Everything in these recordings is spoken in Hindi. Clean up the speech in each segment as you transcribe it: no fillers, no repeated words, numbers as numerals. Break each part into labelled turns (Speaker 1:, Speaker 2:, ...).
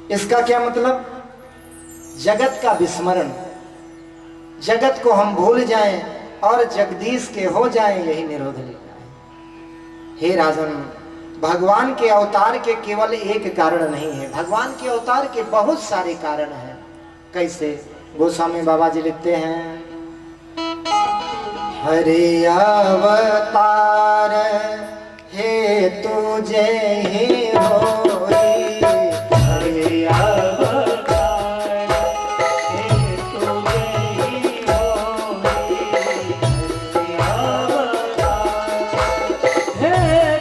Speaker 1: इसका क्या मतलब? जगत का विस्मरण, जगत को हम भूल जाएं और जगदीश के हो जाएं, यही निरोध लीला है। हे राजन, भगवान के अवतार के केवल एक कारण नहीं है, भगवान के अवतार के बहुत सारे कारण हैं। कैसे? गोस्वामी बाबा जी लिखते हैं, हरि अवतार हे तुझे ही होई, हरि अवतार हे तुझे ही होई, हरि अवतार हे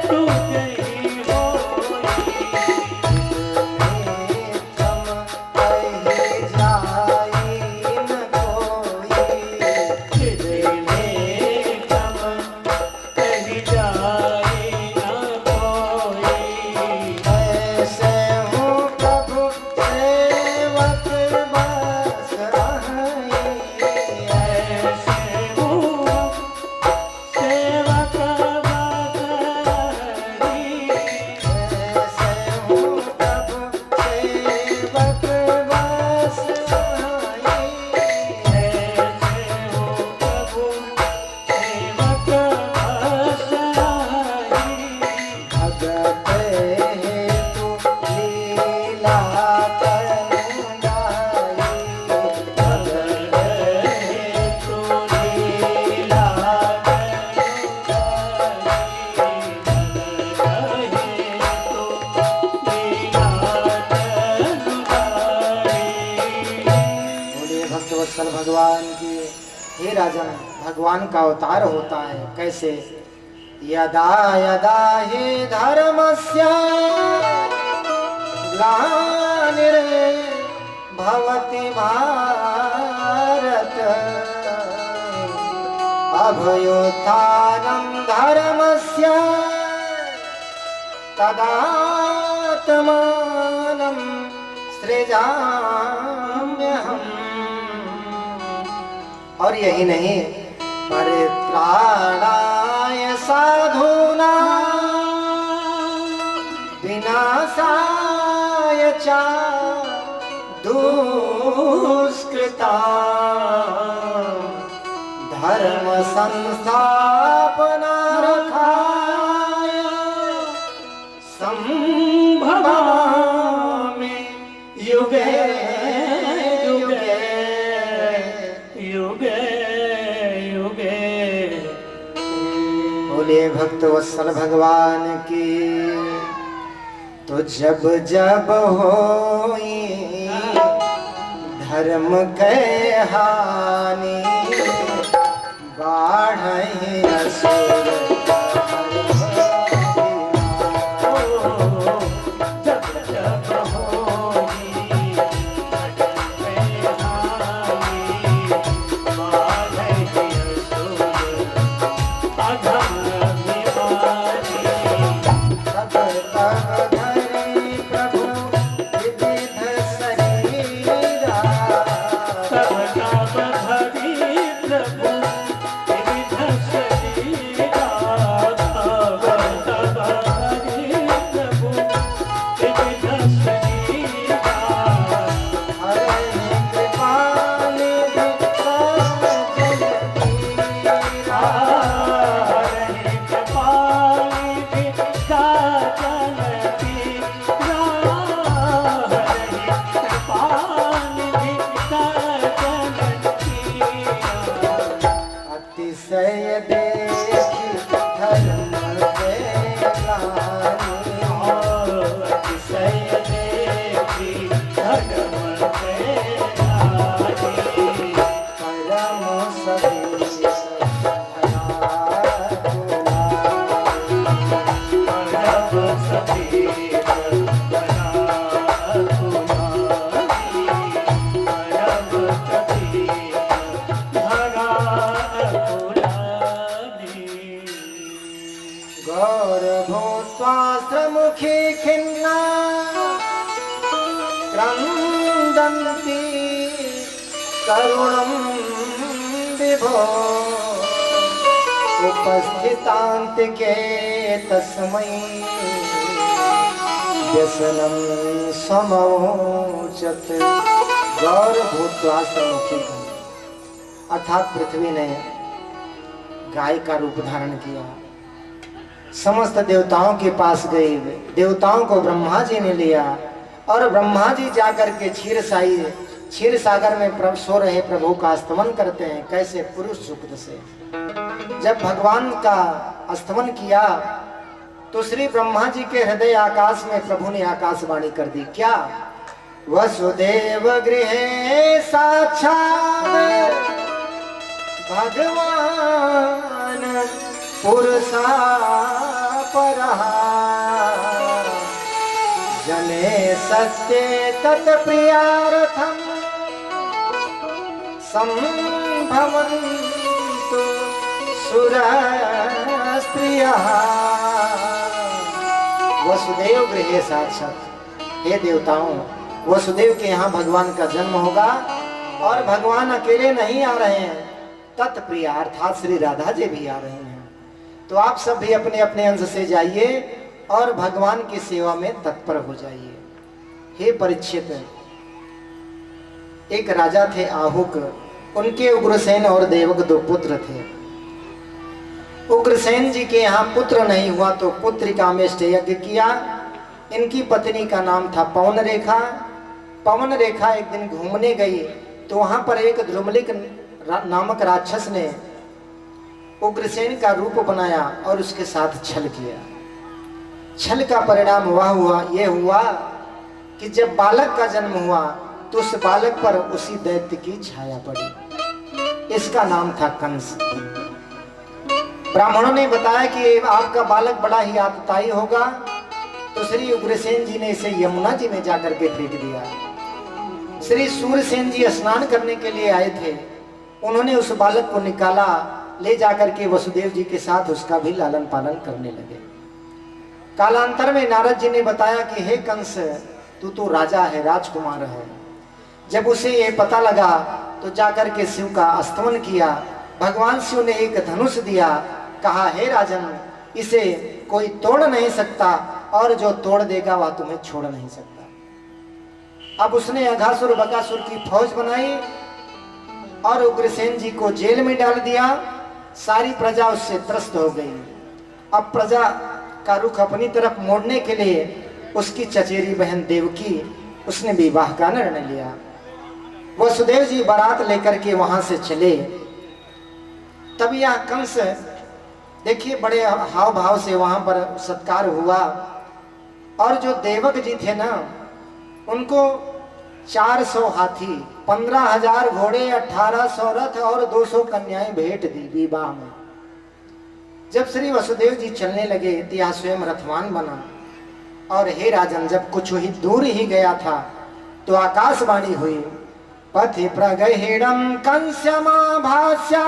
Speaker 1: तुझे ही होई, कम कहीं जाई न कोई, भगवान की। हे राजन, भगवान का अवतार होता है कैसे? यदा यदा हि धर्मस्य ग्लानिर्भवति भारत, अभयोत्थानं धर्मस्य तदात्मानं सृजाम्यहम्। और यही नहीं, परित्राणाय साधूनां विनाशाय च दुष्कृतां धर्म संस्थापनार्थाय संभवामि युगे बोले भक्त वत्सल भगवान की। तो जब जब होई धर्म के हानि, बाढ़हि असुर गौरभूत्वास्त्रमुखी खिन्ना क्रन्दन्ति करुणं विभो, उपस्थितान्तिके तस्मै व्यसनम समोचत। गौर भूत्वास्त्रमुखी कहा, अर्थात पृथ्वी ने गाय का रूप धारण किया, समस्त देवताओं के पास गई, देवताओं को ब्रह्मा जी ने लिया और ब्रह्मा जी जाकर के क्षीर सागर में सो रहे प्रभु का स्तमन करते हैं। कैसे? पुरुष सूक्त से। जब भगवान का स्तमन किया तो श्री ब्रह्मा जी के हृदय आकाश में प्रभु ने आकाशवाणी कर दी। क्या? वसुदेव गृहे साक्षात् भगवान पुरुषा परः जने सत्ये तत्प्रियार्थम संभवन्तु सुरस्त्रियः। वसुदेव गृहे साक्षात्, हे देवताओं, वसुदेव के यहाँ भगवान का जन्म होगा और भगवान अकेले नहीं आ रहे हैं, तत्प्रिया अर्थात श्री राधा जी भी आ रहे हैं। तो आप सब भी अपने अपने अंश से जाइए और भगवान की सेवा में तत्पर हो जाइए। हे परीक्षित, एक राजा थे आहुक, उनके उग्रसेन और देवक दो पुत्र थे। उग्रसेन जी के यहाँ पुत्र नहीं हुआ तो पुत्रिकामेष्ट यज्ञ किया। इनकी पत्नी का नाम था पवन रेखा। पवन रेखा एक दिन घूमने गई तो वहां पर एक ध्रुमलिक नामक राक्षस ने उग्रसेन का रूप बनाया और उसके साथ छल किया। छल का परिणाम ये हुआ कि जब बालक का जन्म हुआ तो उस बालक पर उसी दैत्य की छाया पड़ी। इसका नाम था कंस। ब्राह्मणों ने बताया कि आपका बालक बड़ा ही आतताई होगा, तो श्री उग्रसेन जी ने इसे यमुना जी में जाकर के फेंक दिया। श्री सूर्यसेन जी स्नान करने के लिए आए थे, उन्होंने उस बालक को निकाला, ले जाकर के वसुदेव जी के साथ उसका भी लालन पालन करने लगे। कालांतर में नारद जी ने बताया कि हे कंस, तू तो राजा है, राजकुमार है। जब उसे ये पता लगा तो जाकर के शिव का स्तमन किया। भगवान शिव ने एक धनुष दिया, कहा हे राजन, इसे कोई तोड़ नहीं सकता और जो तोड़ देगा वह तुम्हें छोड़ नहीं सकता। अब उसने अघासुर बकासुर की फौज बनाई और उग्रसेन जी को जेल में डाल दिया। सारी प्रजा उससे त्रस्त हो गई। अब प्रजा का रुख अपनी तरफ मोड़ने के लिए उसकी चचेरी बहन देवकी, उसने विवाह का निर्णय लिया। वसुदेव जी बारात लेकर के वहां से चले। तब यह कंस, देखिए, बड़े हाव भाव से वहां पर सत्कार हुआ और जो देवक जी थे ना, उनको 400 हाथी, 15,000 घोड़े, 1800 रथ और 200 कन्याएं भेंट दी विवाह में। जब श्री वसुदेव जी चलने लगे तो यह स्वयं रथवान बना। और हे राजन, जब कुछ ही दूर ही गया था तो आकाशवाणी हुई, पथि प्रगहिणं कंस्यमाभास्याः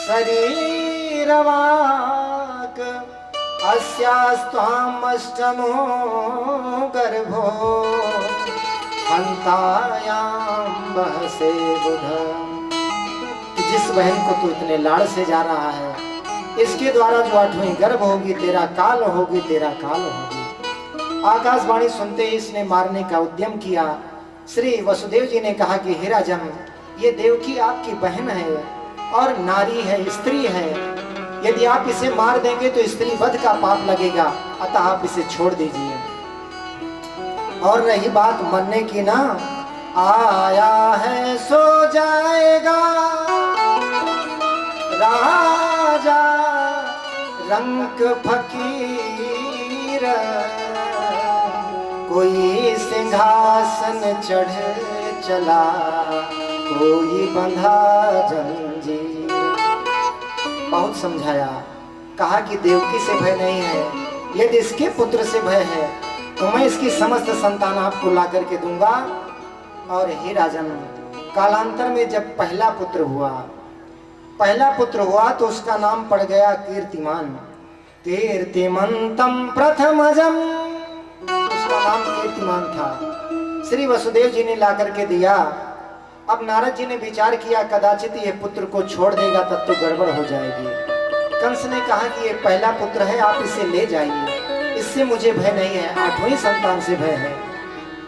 Speaker 1: शरीरवाक् अस्यास्त्वाम् अष्टमो गर्भो हन्तायां बहसे बुध। जिस बहन को तू इतने लाड़ से जा रहा है, इसके द्वारा जो 8वीं गर्भ होगी, तेरा काल होगी, तेरा काल होगी। आकाशवाणी सुनते ही इसने मारने का उद्यम किया। श्री वसुदेव जी ने कहा कि हे राजन, ये देवकी आपकी बहन है और नारी है, स्त्री है। यदि आप इसे मार देंगे तो स्त्री वध का पाप लगेगा, अतः आप इसे छोड़ दीजिए। और रही बात मरने की ना, आया है सो जाएगा राजा रंक फकीर, कोई सिंहासन चढ़ चला, कोई बंधा जंजीर। बहुत समझाया, कहा कि देवकी से भय नहीं है, यदि इसके पुत्र से भय है तो मैं इसकी समस्त संतान आपको ला करके दूंगा। और हे राजन, कालांतर में जब पहला पुत्र हुआ तो उसका नाम पड़ गया कीर्तिमान। कीर्तिमंतम प्रथमजम, उसका नाम कीर्तिमान था। श्री वसुदेव जी ने ला करके दिया। अब नारद जी ने विचार किया, कदाचित ये पुत्र को छोड़ देगा तब तो गड़बड़ हो जाएगी। कंस ने कहा कि ये पहला पुत्र है, आप इसे ले जाइए। इससे मुझे भय नहीं है, 8वीं संतान से भय है।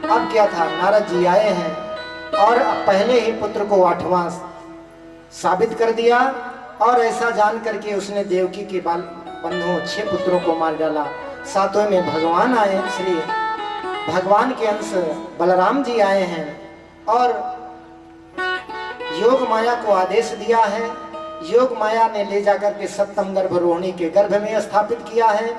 Speaker 1: अब क्या था, नारद जी आए हैं और पहले ही पुत्र को 8वां साबित कर दिया, और ऐसा जान करके उसने देवकी के बाल बंधुओं 6 पुत्रों को मार डाला। 7वें में भगवान आए, इसलिए भगवान के अंश बलराम जी आए हैं और योग माया को आदेश दिया है। योग माया ने ले जाकर के सप्तम गर्भ रोहिणी के गर्भ में स्थापित किया है।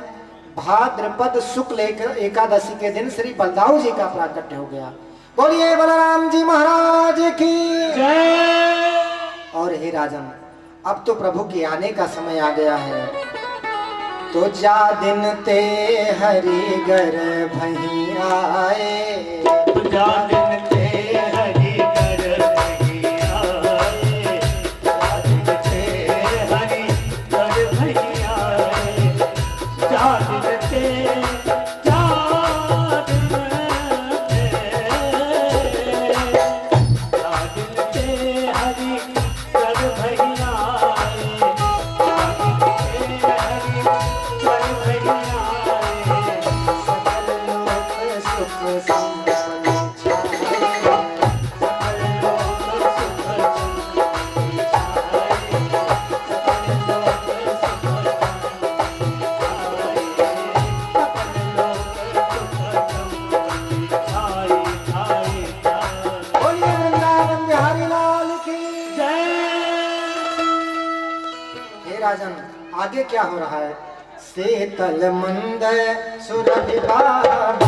Speaker 1: भाद्रपद शुक्ल एकादशी के दिन श्री बलदाऊ जी का प्राकट्य हो गया। बोलिए बलराम जी महाराज की जय। और हे राजन, अब तो प्रभु के आने का समय आ गया है। तो जा दिन ते हरि गर्भ ही आए,
Speaker 2: जा दिन ते हरि गर्भ ही आए, जा दिन ते हरि गर्भ ही आए, जा दिन ते, जा दिन ते, जा दिन ते हरि गर्भ ही आए, जा दिन ते हरि गर्भ ही आए,
Speaker 1: सकल लोक सुख संपन्न बोलिए वृंदावन बिहारी लाल की हे राजन, आगे क्या हो रहा है। शीतल मंद सुरभि बाबा